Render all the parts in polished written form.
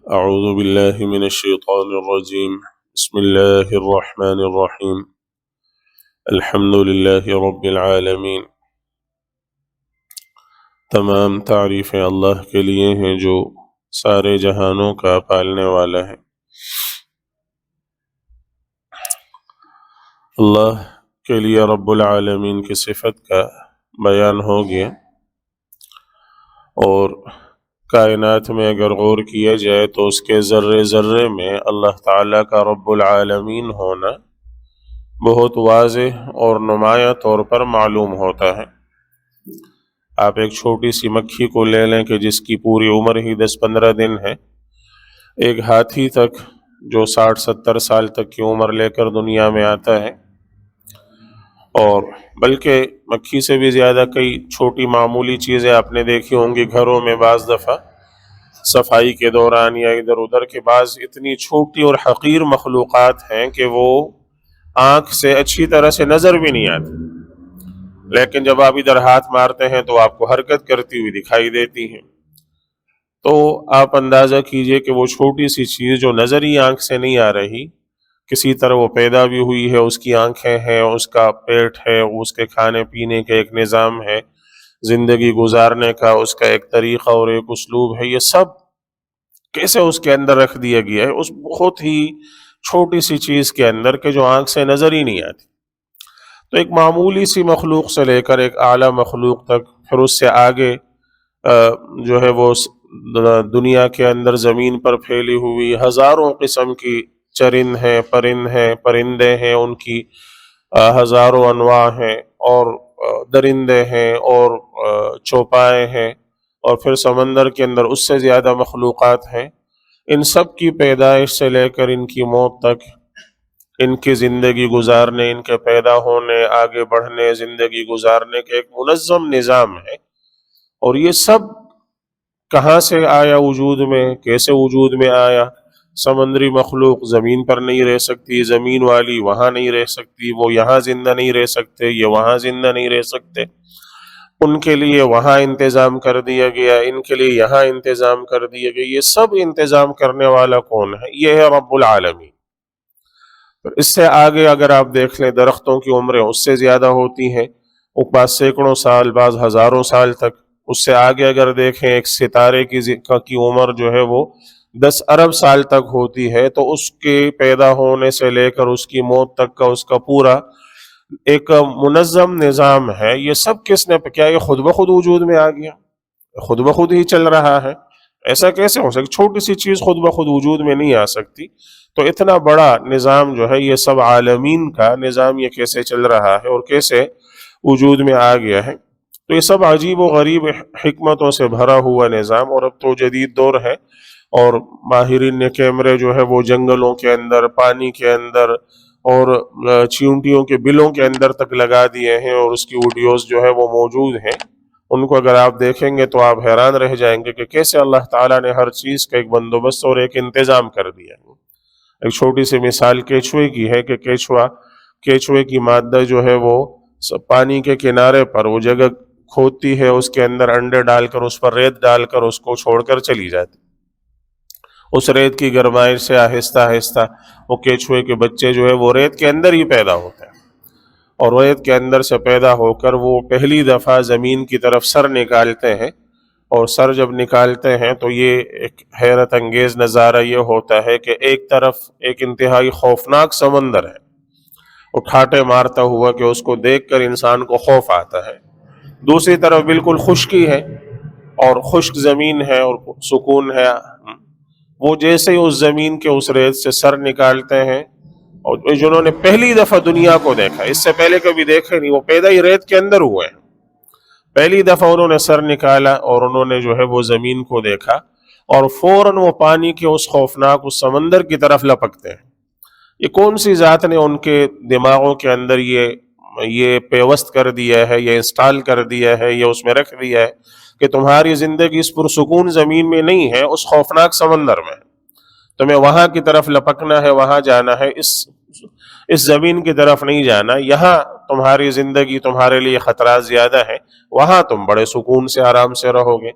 أعوذ بالله من الشيطان الرجيم بسم الله الرحمن الرحيم الحمد لله رب العالمين۔ تمام تعریفیں اللہ کے لیے ہیں جو سارے جہانوں کا پالنے والا ہے۔ اللہ کے لیے رب العالمین کی صفت کا بیان ہو گیا، اور کائنات میں اگر غور کیا جائے تو اس کے ذرے ذرے میں اللہ تعالیٰ کا رب العالمین ہونا بہت واضح اور نمایاں طور پر معلوم ہوتا ہے۔ آپ ایک چھوٹی سی مکھی کو لے لیں کہ جس کی پوری عمر ہی 10-15 دن ہے، ایک ہاتھی تک جو 60-70 سال تک کی عمر لے کر دنیا میں آتا ہے، اور بلکہ مکھی سے بھی زیادہ کئی چھوٹی معمولی چیزیں آپ نے دیکھی ہوں گی گھروں میں، بعض دفعہ صفائی کے دوران یا ادھر ادھر کے بعض اتنی چھوٹی اور حقیر مخلوقات ہیں کہ وہ آنکھ سے اچھی طرح سے نظر بھی نہیں آتی، لیکن جب آپ ادھر ہاتھ مارتے ہیں تو آپ کو حرکت کرتی ہوئی دکھائی دیتی ہیں۔ تو آپ اندازہ کیجئے کہ وہ چھوٹی سی چیز جو نظر ہی آنکھ سے نہیں آ رہی، کسی طرح وہ پیدا بھی ہوئی ہے، اس کی آنکھیں ہیں، اس کا پیٹ ہے، اس کے کھانے پینے کا ایک نظام ہے، زندگی گزارنے کا اس کا ایک طریقہ اور ایک اسلوب ہے، یہ سب کیسے اس کے اندر رکھ دیا گیا ہے اس بہت ہی چھوٹی سی چیز کے اندر کہ جو آنکھ سے نظر ہی نہیں آتی۔ تو ایک معمولی سی مخلوق سے لے کر ایک اعلیٰ مخلوق تک، پھر اس سے آگے جو ہے وہ دنیا کے اندر زمین پر پھیلی ہوئی ہزاروں قسم کی چرند ہیں، پرندے ہیں، ان کی ہزاروں انواع ہیں، اور درندے ہیں، اور چوپائے ہیں، اور پھر سمندر کے اندر اس سے زیادہ مخلوقات ہیں۔ ان سب کی پیدائش سے لے کر ان کی موت تک، ان کی زندگی گزارنے، ان کے پیدا ہونے، آگے بڑھنے، زندگی گزارنے کا ایک منظم نظام ہے۔ اور یہ سب کہاں سے آیا وجود میں، کیسے وجود میں آیا؟ سمندری مخلوق زمین پر نہیں رہ سکتی، زمین والی وہاں نہیں رہ سکتی، وہ یہاں زندہ نہیں رہ سکتے، یہ وہاں زندہ نہیں رہ سکتے، ان کے لیے وہاں انتظام کر دیا گیا، ان کے لیے یہاں انتظام کر دیا گیا۔ یہ سب انتظام کرنے والا کون ہے؟ یہ ہے رب العالمین۔ اس سے آگے اگر آپ دیکھ لیں، درختوں کی عمریں اس سے زیادہ ہوتی ہیں، بعض سینکڑوں سال، بعض ہزاروں سال تک۔ اس سے آگے اگر دیکھیں، ایک ستارے کی عمر جو ہے وہ 10 ارب سال تک ہوتی ہے، تو اس کے پیدا ہونے سے لے کر اس کی موت تک کا اس کا پورا ایک منظم نظام ہے۔ یہ سب کس نے کیا یہ خود بخود وجود میں آ گیا؟ خود بخود ہی چل رہا ہے؟ ایسا کیسے ہو سکتا؟ چھوٹی سی چیز خود بخود وجود میں نہیں آ سکتی۔ تو اتنا بڑا نظام جو ہے، یہ سب عالمین کا نظام، یہ کیسے چل رہا ہے اور کیسے وجود میں آ گیا ہے؟ تو یہ سب عجیب و غریب حکمتوں سے بھرا ہوا نظام۔ اور اب تو جدید دور ہے، اور ماہرین نے کیمرے جو ہے وہ جنگلوں کے اندر، پانی کے اندر، اور چیونٹیوں کے بلوں کے اندر تک لگا دیے ہیں، اور اس کی ویڈیوز جو ہے وہ موجود ہیں۔ ان کو اگر آپ دیکھیں گے تو آپ حیران رہ جائیں گے کہ کیسے اللہ تعالیٰ نے ہر چیز کا ایک بندوبست اور ایک انتظام کر دیا ہے۔ ایک چھوٹی سی مثال کیچوے کی ہے کہ کیچوے کی مادہ جو ہے وہ پانی کے کنارے پر وہ جگہ کھودتی ہے، اس کے اندر انڈے ڈال کر، اس پر ریت ڈال کر اس کو چھوڑ کر چلی جاتی۔ اس ریت کی گرمائش سے آہستہ آہستہ وہ کیچوے کے بچے جو ہے وہ ریت کے اندر ہی پیدا ہوتے ہیں، اور ریت کے اندر سے پیدا ہو کر وہ پہلی دفعہ زمین کی طرف سر نکالتے ہیں، اور سر جب نکالتے ہیں تو یہ ایک حیرت انگیز نظارہ یہ ہوتا ہے کہ ایک طرف ایک انتہائی خوفناک سمندر ہے، اٹھاٹے مارتا ہوا کہ اس کو دیکھ کر انسان کو خوف آتا ہے، دوسری طرف بالکل خشکی ہے اور خشک زمین ہے اور سکون ہے۔ وہ جیسے ہی اس زمین کے اس ریت سے سر نکالتے ہیں، اور جنہوں نے پہلی دفعہ دنیا کو دیکھا، اس سے پہلے کبھی دیکھے نہیں، وہ پیدا ہی ریت کے اندر ہوئے ہیں، پہلی دفعہ انہوں نے سر نکالا اور انہوں نے جو ہے وہ زمین کو دیکھا، اور فوراً وہ پانی کے اس خوفناک اس سمندر کی طرف لپکتے ہیں۔ یہ کون سی ذات نے ان کے دماغوں کے اندر یہ پیوست کر دیا ہے، یہ انسٹال کر دیا ہے، یہ اس میں رکھ دیا ہے کہ تمہاری زندگی اس پرسکون زمین میں نہیں ہے، اس خوفناک سمندر میں تمہیں وہاں کی طرف لپکنا ہے، وہاں جانا ہے، اس زمین کی طرف نہیں جانا۔ یہاں تمہاری زندگی، تمہارے لیے خطرات زیادہ ہیں، وہاں تم بڑے سکون سے، آرام سے رہو گے۔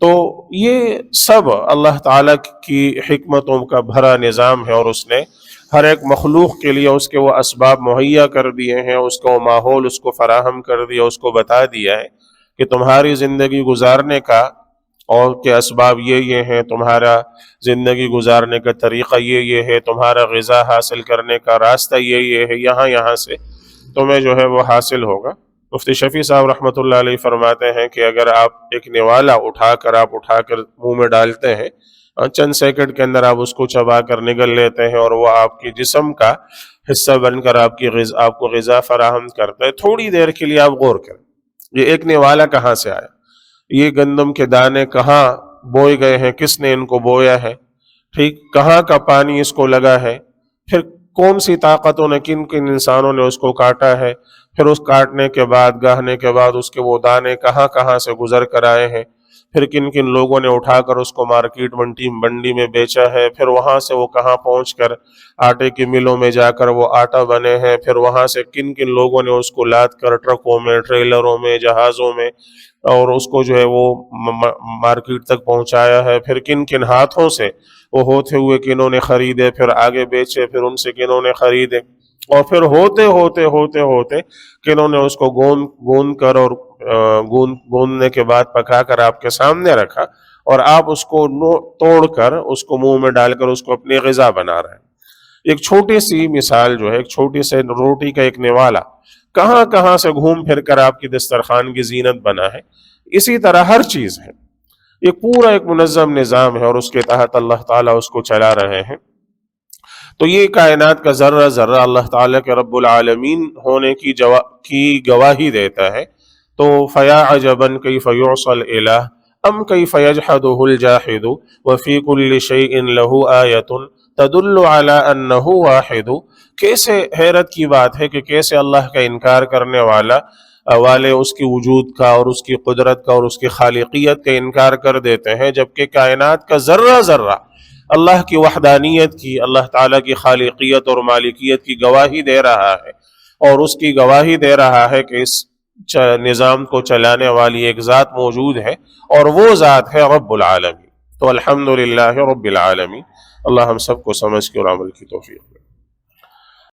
تو یہ سب اللہ تعالیٰ کی حکمتوں کا بھرا نظام ہے، اور اس نے ہر ایک مخلوق کے لیے اس کے وہ اسباب مہیا کر دیے ہیں، اس کو ماحول اس کو فراہم کر دیا، اس کو بتا دیا ہے کہ تمہاری زندگی گزارنے کا اور کے اسباب یہ ہیں، تمہارا زندگی گزارنے کا طریقہ یہ ہے، تمہارا غذا حاصل کرنے کا راستہ یہ ہے، یہاں سے تمہیں جو ہے وہ حاصل ہوگا۔ مفتی شفیع صاحب رحمۃ اللہ علیہ فرماتے ہیں کہ اگر آپ ایک نوالا اٹھا کر منہ میں ڈالتے ہیں، چند سیکنڈ کے اندر آپ اس کو چبا کر نگل لیتے ہیں، اور وہ آپ کی جسم کا حصہ بن کر آپ کو غذا فراہم کرتا ہے۔ تھوڑی دیر کے لیے آپ غور کریں، یہ ایک نوالا کہاں سے آیا، یہ گندم کے دانے کہاں بوئے گئے ہیں، کس نے ان کو بویا ہے، ٹھیک، کہاں کا پانی اس کو لگا ہے، پھر کون سی طاقتوں نے، کن کن انسانوں نے اس کو کاٹا ہے، پھر اس کاٹنے کے بعد گاہنے کے بعد اس کے وہ دانے کہاں کہاں سے گزر کر آئے ہیں، پھر کن کن لوگوں نے اٹھا کر اس کو مارکیٹ منڈی میں بیچا ہے، پھر وہاں سے وہ کہاں پہنچ کر آٹے کی ملوں میں جا کر وہ آٹا بنے ہیں، پھر وہاں سے کن کن لوگوں نے اس کو لاد کر ٹرکوں میں، ٹریلروں میں، جہازوں میں، اور اس کو جو ہے وہ مارکیٹ تک پہنچایا ہے، پھر کن کن ہاتھوں سے وہ ہوتے ہوئے کنوں نے خریدے، پھر آگے بیچے، پھر ان سے کنوں نے خریدے، اور پھر ہوتے کنوں نے اس کو گوند کر اور گوندنے کے بعد پکا کر آپ کے سامنے رکھا، اور آپ اس کو توڑ کر اس کو منہ میں ڈال کر اس کو اپنی غذا بنا رہے ہیں۔ ایک چھوٹی سی مثال جو ہے، ایک چھوٹی سے روٹی کا ایک نوالا کہاں کہاں سے گھوم پھر کر آپ کی دسترخوان کی زینت بنا ہے۔ اسی طرح ہر چیز ہے، یہ پورا ایک منظم نظام ہے، اور اس کے تحت اللہ تعالیٰ اس کو چلا رہے ہیں۔ تو یہ کائنات کا ذرہ ذرہ اللہ تعالیٰ کے رب العالمین ہونے کی گواہی دیتا ہے۔ تو فیا عجباً کیف یعصی الہ ام کیف یجحدہ الجاحد وفی کل شیء لہ آیۃ تدل علی انہ واحد۔ کیسے حیرت کی بات ہے کہ کیسے اللہ کا انکار کرنے والے اس کی وجود کا اور اس کی قدرت کا اور اس کی خالقیت کا انکار کر دیتے ہیں، جبکہ کائنات کا ذرہ ذرہ اللہ کی وحدانیت کی، اللہ تعالیٰ کی خالقیت اور مالکیت کی گواہی دے رہا ہے، اور اس کی گواہی دے رہا ہے کہ اس نظام کو چلانے والی ایک ذات موجود ہے، اور وہ ذات ہے رب العالمین۔ تو الحمدللہ رب العالمین۔ اللہ ہم سب کو سمجھ کے اور عمل کی توفیق دے۔